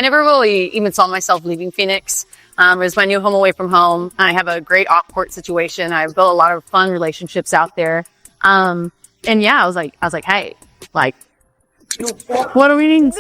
never really even saw myself leaving Phoenix. It was my new home away from home. I have a great off-court situation. I've built a lot of fun relationships out there. And yeah, I was like, hey, like, what do we need?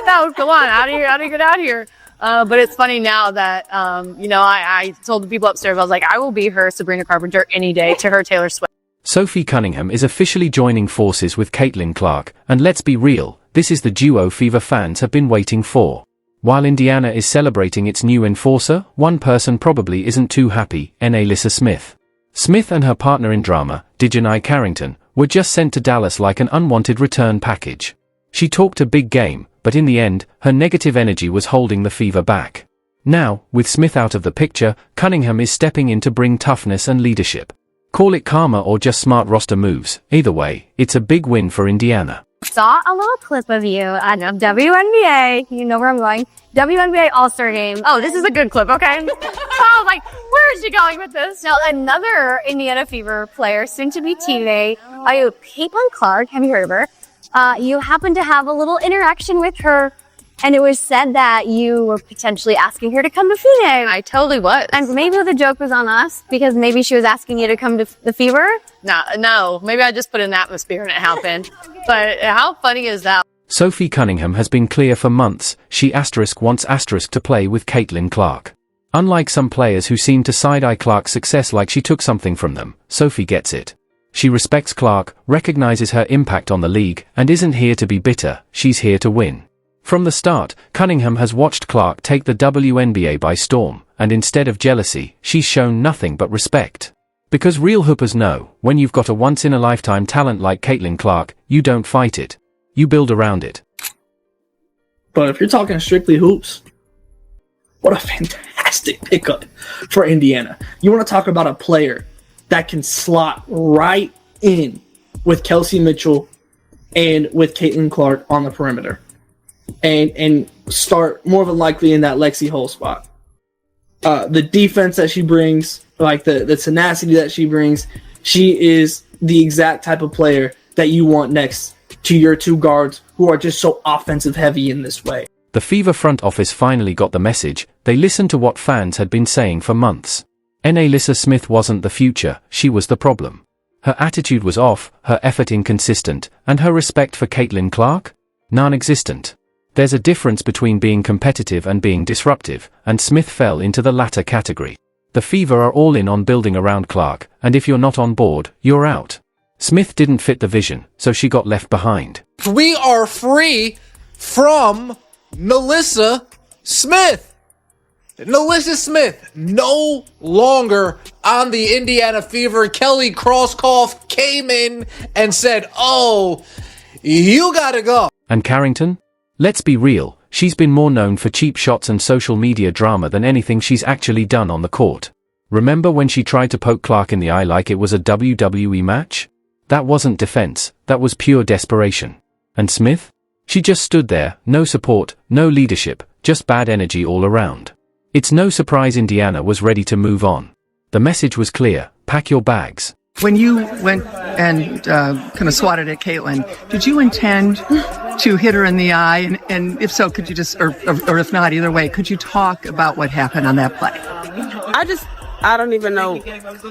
No, come on, how do you get out here? But it's funny now that, I told the people upstairs, I was like, I will be her Sabrina Carpenter any day to her Taylor Swift. Sophie Cunningham is officially joining forces with Caitlin Clark, and let's be real, this is the duo Fever fans have been waiting for. While Indiana is celebrating its new enforcer, one person probably isn't too happy, Alyssa Smith. Smith and her partner in drama, Dejanai Carrington, were just sent to Dallas like an unwanted return package. She talked a big game, but in the end, her negative energy was holding the Fever back. Now, with Smith out of the picture, Cunningham is stepping in to bring toughness and leadership. Call it karma or just smart roster moves, either way, it's a big win for Indiana. Saw a little clip of you on WNBA, you know where I'm going, WNBA All-Star Game. Oh, this is a good clip, okay? I was like, where is she going with this? Now, another Indiana Fever player, soon to be teammate, Caitlin Clark, have you heard of her? You happened to have a little interaction with her, and it was said that you were potentially asking her to come to Phoenix. I totally was. And maybe the joke was on us, because maybe she was asking you to come to the Fever? No, maybe I just put an atmosphere and it happened. But how funny is that? Sophie Cunningham has been clear for months, she wants to play with Caitlin Clark. Unlike some players who seem to side-eye Clark's success like she took something from them, Sophie gets it. She respects Clark, recognizes her impact on the league, and isn't here to be bitter, she's here to win. From the start, Cunningham has watched Clark take the WNBA by storm, and instead of jealousy, she's shown nothing but respect. Because real hoopers know, when you've got a once-in-a-lifetime talent like Caitlin Clark, you don't fight it. You build around it. But if you're talking strictly hoops, what a fantastic pickup for Indiana. You want to talk about a player that can slot right in with Kelsey Mitchell and with Caitlin Clark on the perimeter. And start more than likely in that Lexi Hole spot. The defense that she brings, like the tenacity that she brings, she is the exact type of player that you want next to your two guards who are just so offensive heavy in this way. The Fever front office finally got the message. They listened to what fans had been saying for months. Alyssa Smith wasn't the future, she was the problem. Her attitude was off, her effort inconsistent, and her respect for Caitlin Clark? Non-existent. There's a difference between being competitive and being disruptive, and Smith fell into the latter category. The Fever are all in on building around Clark, and if you're not on board, you're out. Smith didn't fit the vision, so she got left behind. We are free from Alyssa Smith. Alyssa Smith, no longer on the Indiana Fever. Kelly Krauskopf came in and said, oh, you gotta go. And Carrington? Let's be real, she's been more known for cheap shots and social media drama than anything she's actually done on the court. Remember when she tried to poke Clark in the eye like it was a WWE match? That wasn't defense, that was pure desperation. And Smith? She just stood there, no support, no leadership, just bad energy all around. It's no surprise Indiana was ready to move on. The message was clear, pack your bags. When you went and kind of swatted at Caitlin, did you intend to hit her in the eye? And if so, could you just, or if not, either way, could you talk about what happened on that play? I don't even know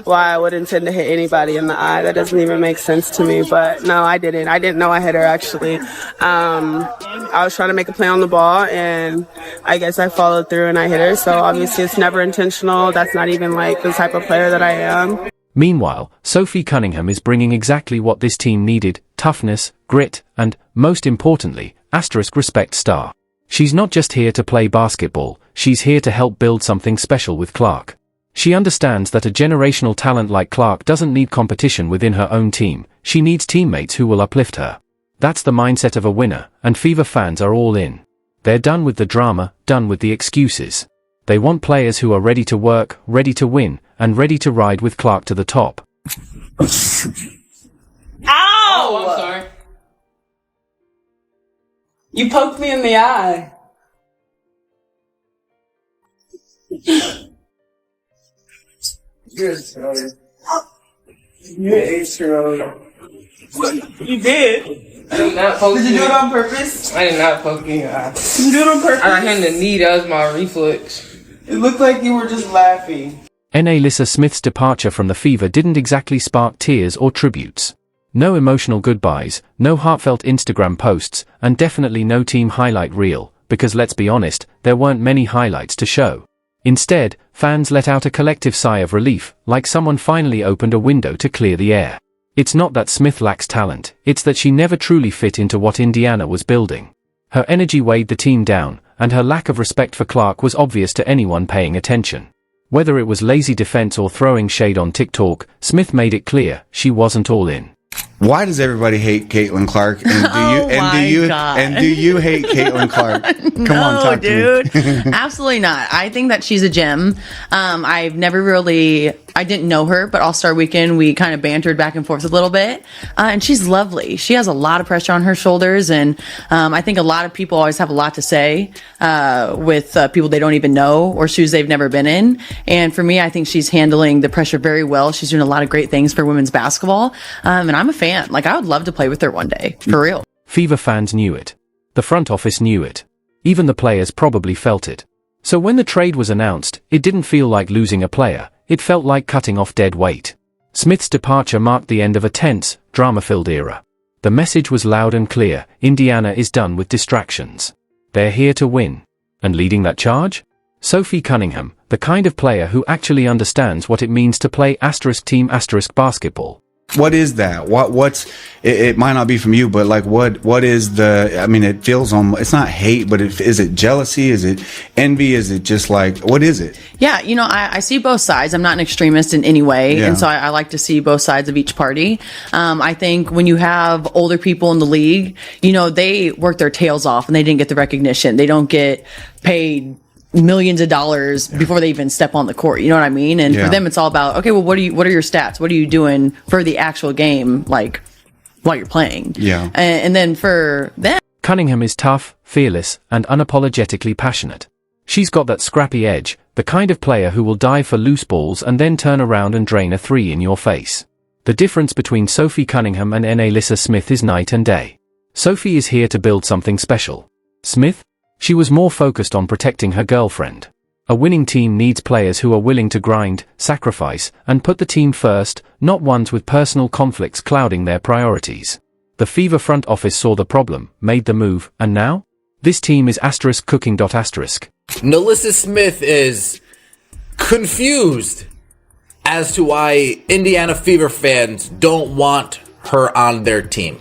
why I would intend to hit anybody in the eye. That doesn't even make sense to me. But no, I didn't. I didn't know I hit her, actually. I was trying to make a play on the ball, and I guess I followed through and I hit her. So obviously it's never intentional. That's not even like the type of player that I am. Meanwhile, Sophie Cunningham is bringing exactly what this team needed: toughness, grit, and, most importantly, respect star. She's not just here to play basketball, she's here to help build something special with Clark. She understands that a generational talent like Clark doesn't need competition within her own team, she needs teammates who will uplift her. That's the mindset of a winner, and Fever fans are all in. They're done with the drama, done with the excuses. They want players who are ready to work, ready to win, and ready to ride with Clark to the top. Ow! Oh, I'm sorry. You poked me in the eye. Good, Charlie. You're 8-year-old. You did. I did not poke Did you do it on purpose? I did not poke you. Did you do it on purpose? I hit the knee. That was my reflex. It looked like you were just laughing. Lissa Smith's departure from the Fever didn't exactly spark tears or tributes. No emotional goodbyes, no heartfelt Instagram posts, and definitely no team highlight reel, because let's be honest, there weren't many highlights to show. Instead, fans let out a collective sigh of relief, like someone finally opened a window to clear the air. It's not that Smith lacks talent, it's that she never truly fit into what Indiana was building. Her energy weighed the team down, and her lack of respect for Clark was obvious to anyone paying attention. Whether it was lazy defense or throwing shade on TikTok, Smith made it clear she wasn't all in. Why does everybody hate Caitlin Clark? And do you hate Caitlin Clark? Come on, talk dude. to me. Absolutely not. I think that she's a gem. I didn't know her, but All-Star Weekend, we kind of bantered back and forth a little bit. And she's lovely. She has a lot of pressure on her shoulders. And I think a lot of people always have a lot to say with people they don't even know or shoes they've never been in. And for me, I think she's handling the pressure very well. She's doing a lot of great things for women's basketball. And I'm a fan. Like, I would love to play with her one day. For real. Fever fans knew it. The front office knew it. Even the players probably felt it. So when the trade was announced, it didn't feel like losing a player. It felt like cutting off dead weight. Smith's departure marked the end of a tense, drama-filled era. The message was loud and clear: Indiana is done with distractions. They're here to win. And leading that charge? Sophie Cunningham, the kind of player who actually understands what it means to play *team basketball. What is that? It might not be from you, but like, what is I mean, it feels it's not hate, but is it jealousy? Is it envy? Is it just like, what is it? Yeah, I see both sides. I'm not an extremist in any way. Yeah. And so I like to see both sides of each party. I think when you have older people in the league, they work their tails off and they didn't get the recognition. They don't get paid millions of dollars before they even step on the court. You know what I mean? And for them, it's all about, okay, well, what are your stats? What are you doing for the actual game? Like, while you're playing. Yeah. And then for them, Cunningham is tough, fearless, and unapologetically passionate. She's got that scrappy edge, the kind of player who will dive for loose balls and then turn around and drain a three in your face. The difference between Sophie Cunningham and Lissa Smith is night and day. Sophie is here to build something special. Smith? She was more focused on protecting her girlfriend. A winning team needs players who are willing to grind, sacrifice, and put the team first, not ones with personal conflicts clouding their priorities. The Fever front office saw the problem, made the move, and now? This team is *cooking. Nalissa Smith is confused as to why Indiana Fever fans don't want her on their team.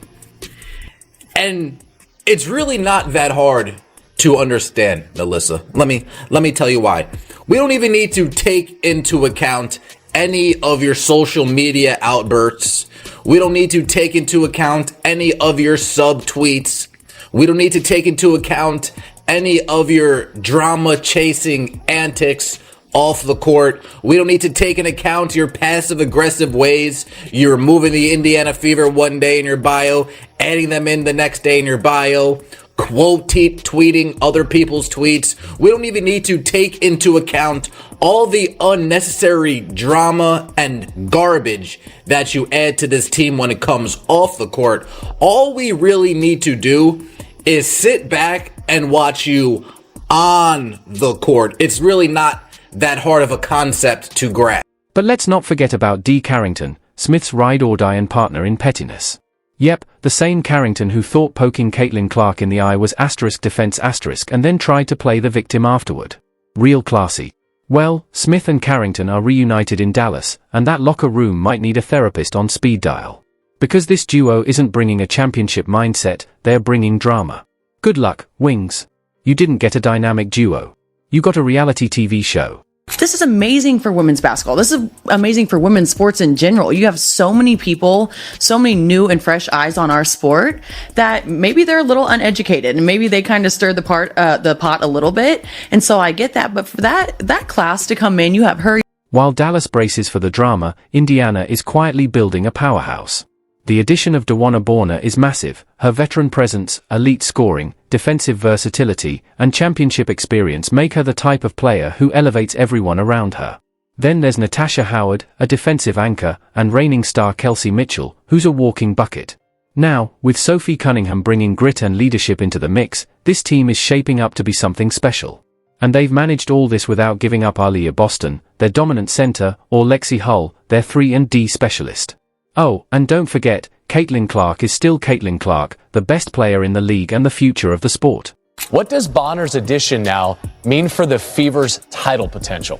And it's really not that hard to understand, Nalissa. Let me tell you why. We don't even need to take into account any of your social media outbursts. We don't need to take into account any of your subtweets. We don't need to take into account any of your drama chasing antics off the court. We don't need to take into account your passive aggressive ways. You're removing the Indiana Fever one day in your bio, adding them in the next day in your bio, tweeting other people's tweets. We don't even need to take into account all the unnecessary drama and garbage that you add to this team when it comes off the court. All we really need to do is sit back and watch you on the court. It's really not that hard of a concept to grasp. But let's not forget about Dee Carrington, Smith's ride-or-die and partner in pettiness. Yep, the same Carrington who thought poking Caitlin Clark in the eye was *defense* and then tried to play the victim afterward. Real classy. Well, Smith and Carrington are reunited in Dallas, and that locker room might need a therapist on speed dial. Because this duo isn't bringing a championship mindset, they're bringing drama. Good luck, Wings. You didn't get a dynamic duo. You got a reality TV show. this is amazing for women's basketball. This is amazing for women's sports in general. You have so many people, so many new and fresh eyes on our sport that maybe they're a little uneducated and maybe they kind of stir the pot a little bit. And so I get that. But for that class to come in, you have her. While Dallas braces for the drama, Indiana is quietly building a powerhouse. The addition of DeWanna Borner is massive. Her veteran presence, elite scoring, defensive versatility, and championship experience make her the type of player who elevates everyone around her. Then there's Natasha Howard, a defensive anchor, and reigning star Kelsey Mitchell, who's a walking bucket. Now, with Sophie Cunningham bringing grit and leadership into the mix, this team is shaping up to be something special. And they've managed all this without giving up Aaliyah Boston, their dominant center, or Lexi Hull, their 3-and-D specialist. Oh, and don't forget, Caitlin Clark is still Caitlin Clark, the best player in the league and the future of the sport. What does Bonner's addition now mean for the Fever's title potential?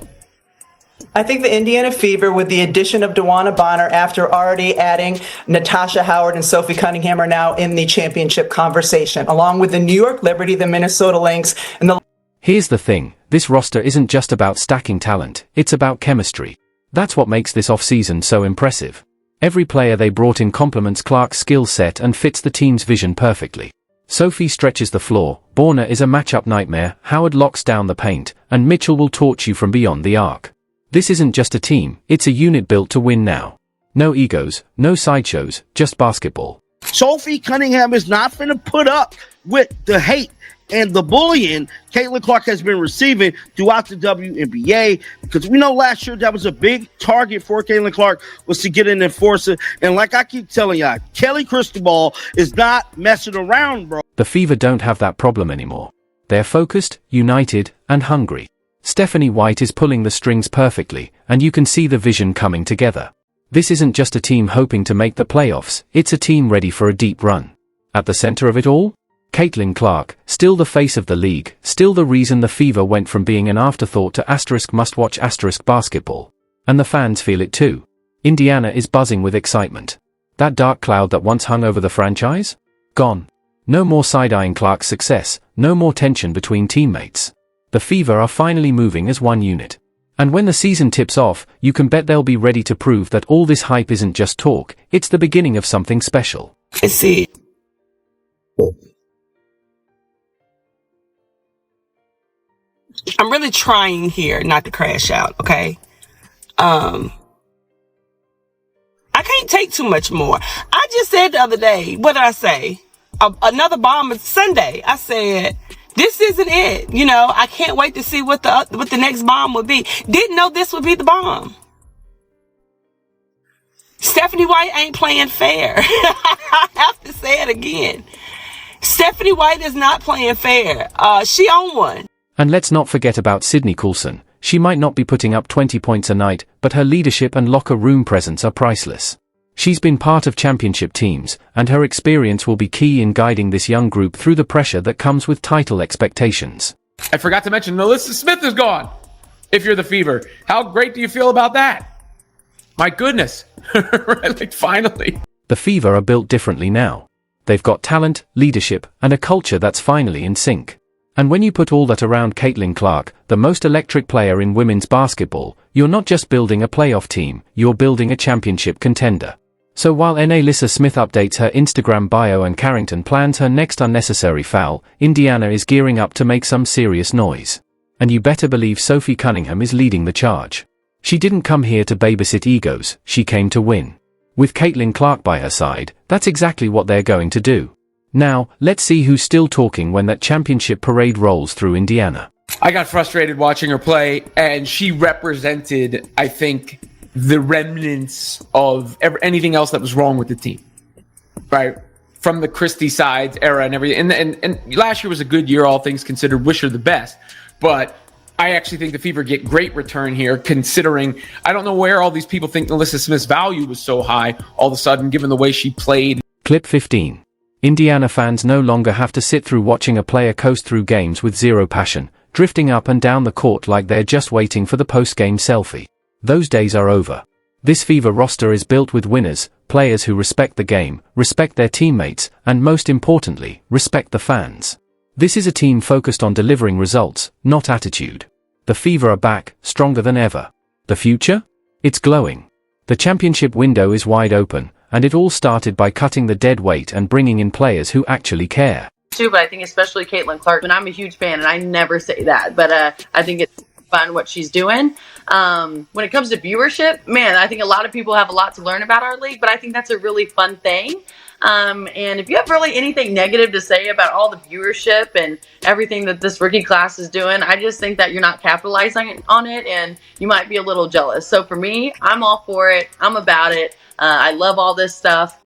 I think the Indiana Fever, with the addition of DeWanna Bonner after already adding Natasha Howard and Sophie Cunningham, are now in the championship conversation, along with the New York Liberty, the Minnesota Lynx, and the... Here's the thing, this roster isn't just about stacking talent, it's about chemistry. That's what makes this offseason so impressive. Every player they brought in complements Clark's skill set and fits the team's vision perfectly. Sophie stretches the floor, Bonner is a matchup nightmare, Howard locks down the paint, and Mitchell will torch you from beyond the arc. This isn't just a team, it's a unit built to win now. No egos, no sideshows, just basketball. Sophie Cunningham is not finna put up with the hate and the bullying Caitlin Clark has been receiving throughout the WNBA, because we know last year that was a big target for Caitlin Clark, was to get an enforcer. And like I keep telling y'all, Kelly Cristobal is not messing around, bro. The Fever don't have that problem anymore. They're focused, united, and hungry. Stephanie White is pulling the strings perfectly, and you can see the vision coming together. This isn't just a team hoping to make the playoffs, it's a team ready for a deep run. At the center of it all? Caitlin Clark, still the face of the league, still the reason the Fever went from being an afterthought to must-watch basketball. And the fans feel it too. Indiana is buzzing with excitement. That dark cloud that once hung over the franchise? Gone. No more side-eyeing Clark's success, no more tension between teammates. The Fever are finally moving as one unit. And when the season tips off, you can bet they'll be ready to prove that all this hype isn't just talk, it's the beginning of something special. I see. I'm really trying here not to crash out, okay? I can't take too much more. I just said the other day, what did I say? Another bomb is Sunday. I said, this isn't it. You know, I can't wait to see what the next bomb would be. Didn't know this would be the bomb. Stephanie White ain't playing fair. I have to say it again. Stephanie White is not playing fair. She on one. And let's not forget about Sydney Coulson. She might not be putting up 20 points a night, but her leadership and locker room presence are priceless. She's been part of championship teams, and her experience will be key in guiding this young group through the pressure that comes with title expectations. I forgot to mention, Melissa Smith is gone. If you're the Fever, how great do you feel about that? My goodness. Like, finally. The Fever are built differently now. They've got talent, leadership, and a culture that's finally in sync. And when you put all that around Caitlin Clark, the most electric player in women's basketball, you're not just building a playoff team, you're building a championship contender. So while Nalissa Smith updates her Instagram bio and Carrington plans her next unnecessary foul, Indiana is gearing up to make some serious noise. And you better believe Sophie Cunningham is leading the charge. She didn't come here to babysit egos, she came to win. With Caitlin Clark by her side, that's exactly what they're going to do. Now, let's see who's still talking when that championship parade rolls through Indiana. I got frustrated watching her play, and she represented, I think, the remnants of anything else that was wrong with the team, right? From the Christie Sides era and everything. And last year was a good year, all things considered. Wish her the best. But I actually think the Fever get great return here, considering I don't know where all these people think Melissa Smith's value was so high all of a sudden, given the way she played. Clip 15. Indiana fans no longer have to sit through watching a player coast through games with zero passion, drifting up and down the court like they're just waiting for the post-game selfie. Those days are over. This Fever roster is built with winners, players who respect the game, respect their teammates, and most importantly, respect the fans. This is a team focused on delivering results, not attitude. The Fever are back, stronger than ever. The future? It's glowing. The championship window is wide open, and it all started by cutting the dead weight and bringing in players who actually care. Too, but I think especially Caitlin Clark, and I'm a huge fan, and I never say that, but I think it's fun what she's doing. When it comes to viewership, man, I think a lot of people have a lot to learn about our league, but I think that's a really fun thing. And if you have really anything negative to say about all the viewership and everything that this rookie class is doing, I just think that you're not capitalizing on it, and you might be a little jealous. So for me, I'm all for it. I'm about it. I love all this stuff.